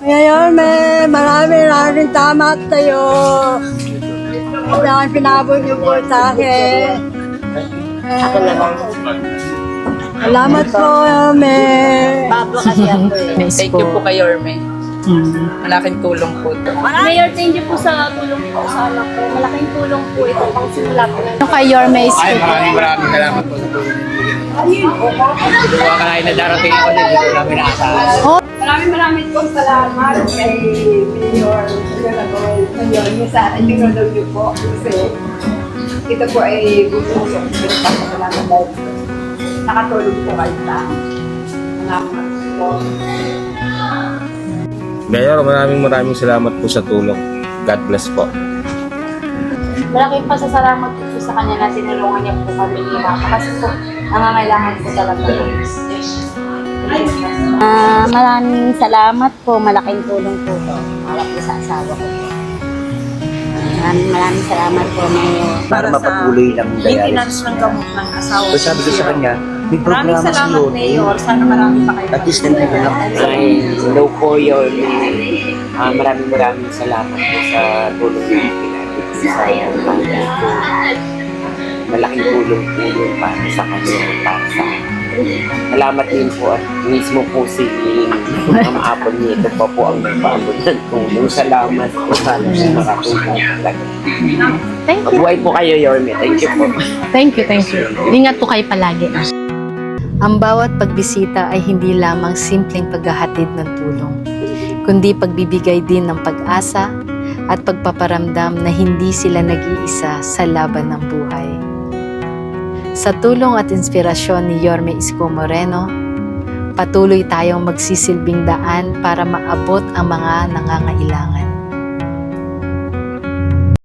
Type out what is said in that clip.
Ngayon, maraming tama sa'yo. Kasi ang pinabot niyo po sa akin. Salamat po, Yorme. Pablo kasi ako eh. Thank you po kay Yorme. Malaking tulong po ito. Mayor, thank you po sa tulong po sa anak ko. Malaking tulong po ito pang simula po. Ano kay Yorme is Ay, maraming salamat po sa tulong niyo. Hindi ko akalain na darating ako din. Hindi ko namin naasahan. Maraming po salamat kay Mayor ngayon sa tinulong niyo po kasi ito po ay gusto ko salamat dahil nakatulong po kayo sa salamat po. Mayor, maraming salamat po sa tulong. God bless po. Malaking pasasalamat po sa kanya na tinulungan niya po kami ni Mama kasi po nangangailangan po talaga po. Maraming salamat po. Malaking tulong po ito. Para po sa asawa ko po. Maraming salamat po, Mayor. Para mapatuloy lang ang Maintenance dialysis ng niya. gamot ng asawa. So sabi ko sa kanya, may Maraming programa si salamat, Yorme. Mayor. Sana marami pa kayo. At least nandito na. Ay, hello po yun. Maraming salamat po sa tulong niyo pinagit sa pamilya ko. Malaking tulong po yun para sa kanya, para sa akin. Salamat din po at mismo po si Ma'am Apple nito pa po ang nagpaabot ng tulong. Salamat po sana sa makatulong talaga. Thank you. Mabuhay po kayo, Yorme. Thank you po. Thank you. Ingat po kayo palagi. Ang bawat pagbisita ay hindi lamang simpleng paghahatid ng tulong, kundi pagbibigay din ng pag-asa at pagpaparamdam na hindi sila nag-iisa sa laban ng buhay. Sa tulong at inspirasyon ni Yorme Isko Moreno, patuloy tayong magsisilbing daan para maabot ang mga nangangailangan.